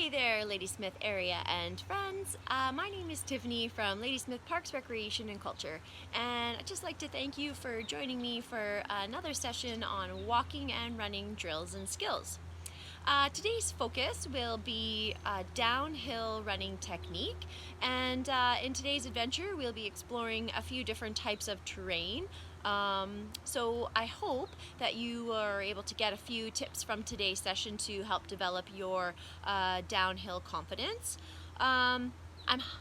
Hey there, Ladysmith area and friends. My name is Tiffany from Ladysmith Parks Recreation and Culture, and I'd just like to thank you for joining me for another session on walking and running drills and skills. Today's focus will be downhill running technique, and in today's adventure we'll be exploring a few different types of terrain. So I hope that you are able to get a few tips from today's session to help develop your downhill confidence. I'm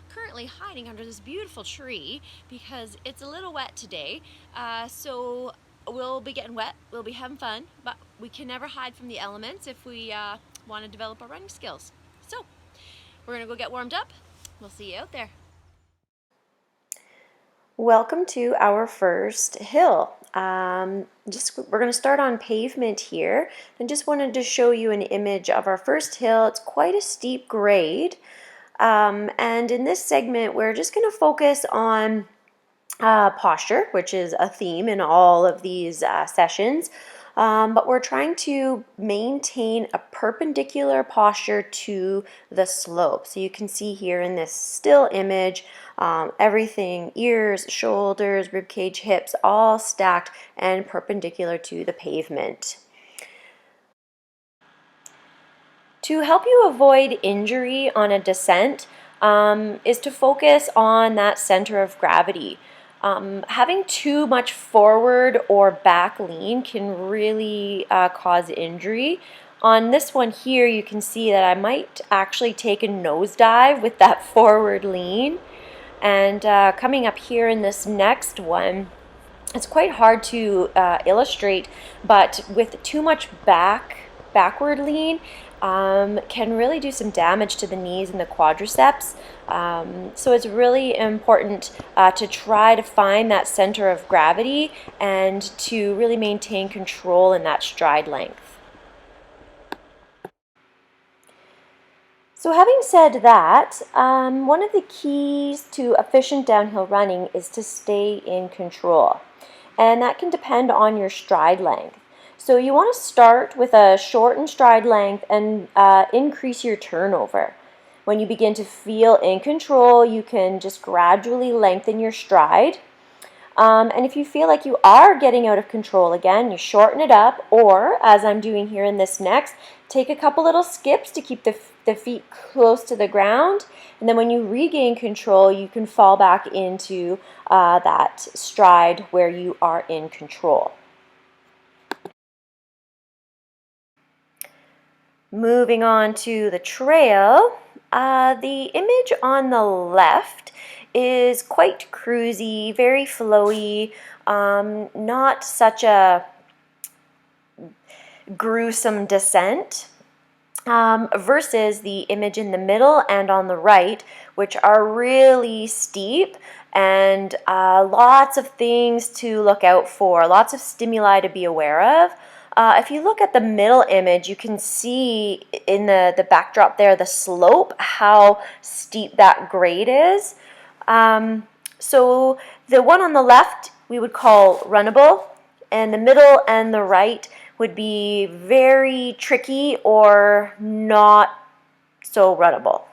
currently hiding under this beautiful tree because it's a little wet today, so we'll be getting wet, we'll be having fun, but we can never hide from the elements if we want to develop our running skills. So we're gonna go get warmed up. We'll see you out there. Welcome to our first hill. We're going to start on pavement here, and just wanted to show you an image of our first hill. It's quite a steep grade, and in this segment we're just going to focus on posture, which is a theme in all of these sessions. But we're trying to maintain a perpendicular posture to the slope. So you can see here in this still image, everything, ears, shoulders, ribcage, hips, all stacked and perpendicular to the pavement. To help you avoid injury on a descent is to focus on that center of gravity. Having too much forward or back lean can really cause injury. On this one here, you can see that I might actually take a nosedive with that forward lean. And coming up here in this next one, it's quite hard to illustrate, but with too much backward lean, can really do some damage to the knees and the quadriceps. So it's really important to try to find that center of gravity and to really maintain control in that stride length. So having said that, one of the keys to efficient downhill running is to stay in control. And that can depend on your stride length. So you want to start with a shortened stride length and increase your turnover. When you begin to feel in control, you can just gradually lengthen your stride. And if you feel like you are getting out of control again, you shorten it up, or as I'm doing here in this next, take a couple little skips to keep the feet close to the ground. And then when you regain control, you can fall back into that stride where you are in control. Moving on to the trail, the image on the left is quite cruisy, very flowy, not such a gruesome descent, versus the image in the middle and on the right, which are really steep and lots of things to look out for, lots of stimuli to be aware of. If you look at the middle image, you can see in the backdrop there the slope, how steep that grade is. So the one on the left we would call runnable, and the middle and the right would be very tricky or not so runnable.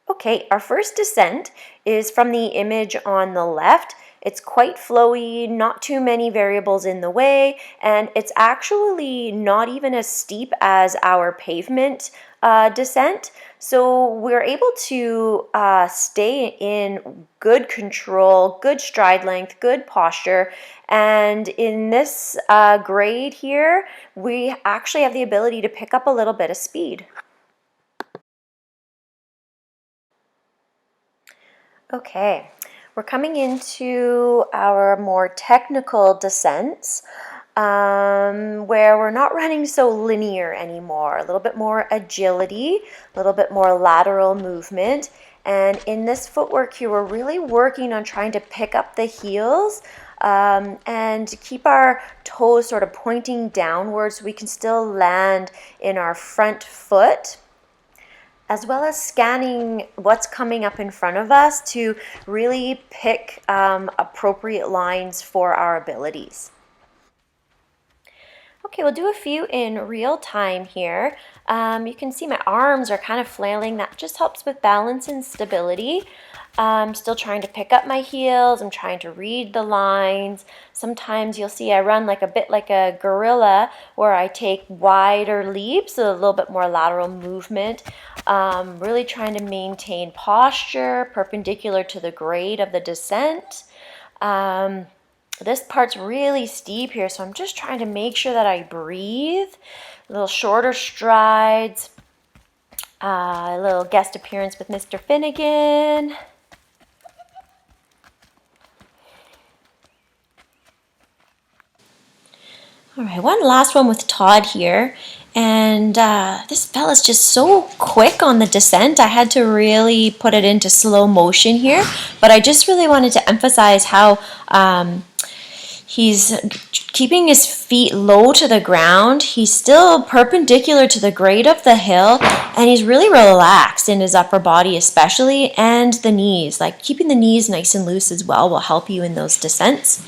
Okay, our first descent is from the image on the left. It's quite flowy, not too many variables in the way, and it's actually not even as steep as our pavement descent. So we're able to stay in good control, good stride length, good posture, and in this grade here, we actually have the ability to pick up a little bit of speed. Okay, we're coming into our more technical descents, where we're not running so linear anymore, a little bit more agility, a little bit more lateral movement. And in this footwork here, we're really working on trying to pick up the heels and keep our toes sort of pointing downwards so we can still land in our front foot, as well as scanning what's coming up in front of us to really pick appropriate lines for our abilities. Okay, we'll do a few in real time here. You can see my arms are kind of flailing. That just helps with balance and stability. I'm still trying to pick up my heels. I'm trying to read the lines. Sometimes you'll see I run like a bit like a gorilla where I take wider leaps, a little bit more lateral movement. Really trying to maintain posture perpendicular to the grade of the descent. This part's really steep here, so I'm just trying to make sure that I breathe. A little shorter strides. A little guest appearance with Mr. Finnegan. All right, one last one with Todd here. And this fella's just so quick on the descent. I had to really put it into slow motion here. But I just really wanted to emphasize how he's keeping his feet low to the ground. He's still perpendicular to the grade of the hill, and he's really relaxed in his upper body especially, and the knees. Like keeping the knees nice and loose as well will help you in those descents.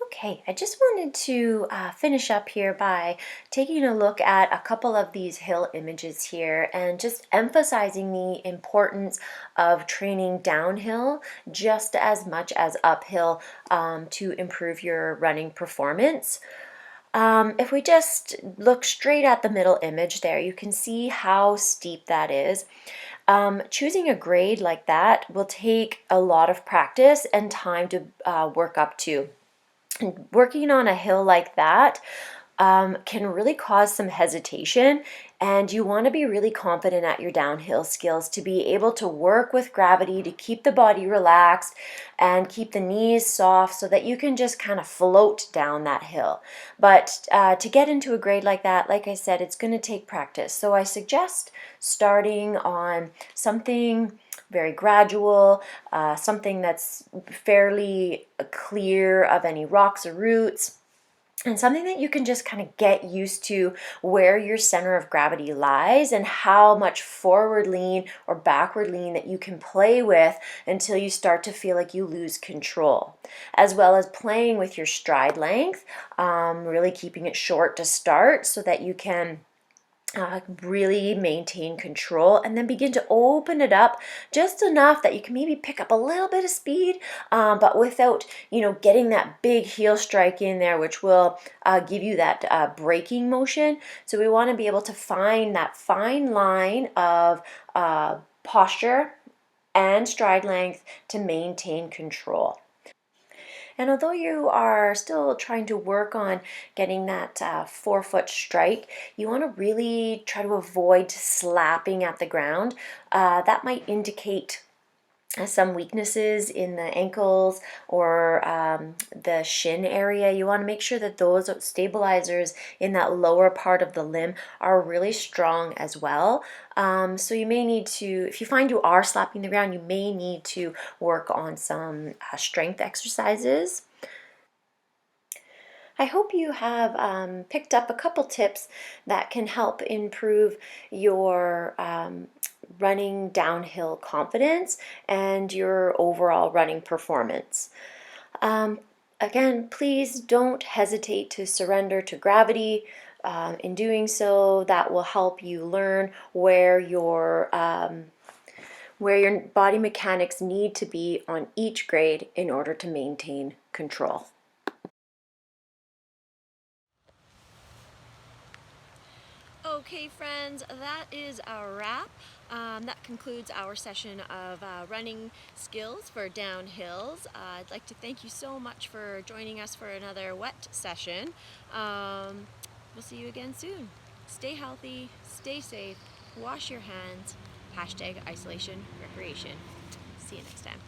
Okay, I just wanted to finish up here by taking a look at a couple of these hill images here and just emphasizing the importance of training downhill just as much as uphill to improve your running performance. If we just look straight at the middle image there, you can see how steep that is. Choosing a grade like that will take a lot of practice and time to work up to. And working on a hill like that can really cause some hesitation, and you want to be really confident at your downhill skills to be able to work with gravity to keep the body relaxed and keep the knees soft so that you can just kind of float down that hill. But to get into a grade like that, like I said, it's going to take practice. So I suggest starting on something very gradual, something that's fairly clear of any rocks or roots, and something that you can just kind of get used to where your center of gravity lies and how much forward lean or backward lean that you can play with until you start to feel like you lose control, as well as playing with your stride length, really keeping it short to start so that you can really maintain control, and then begin to open it up just enough that you can maybe pick up a little bit of speed, but without getting that big heel strike in there, which will give you that braking motion. So we want to be able to find that fine line of posture and stride length to maintain control. And although you are still trying to work on getting that forefoot strike, you want to really try to avoid slapping at the ground. That might indicate some weaknesses in the ankles or the shin area. You want to make sure that those stabilizers in that lower part of the limb are really strong as well. So you may need to, if you find you are slapping the ground, you may need to work on some strength exercises. I hope you have picked up a couple tips that can help improve your running downhill confidence and your overall running performance. Again, please don't hesitate to surrender to gravity. In doing so, that will help you learn where your body mechanics need to be on each grade in order to maintain control. Okay, friends, that is a wrap. That concludes our session of running skills for downhills. I'd like to thank you so much for joining us for another wet session. We'll see you again soon. Stay healthy, stay safe, wash your hands, #isolation recreation. See you next time.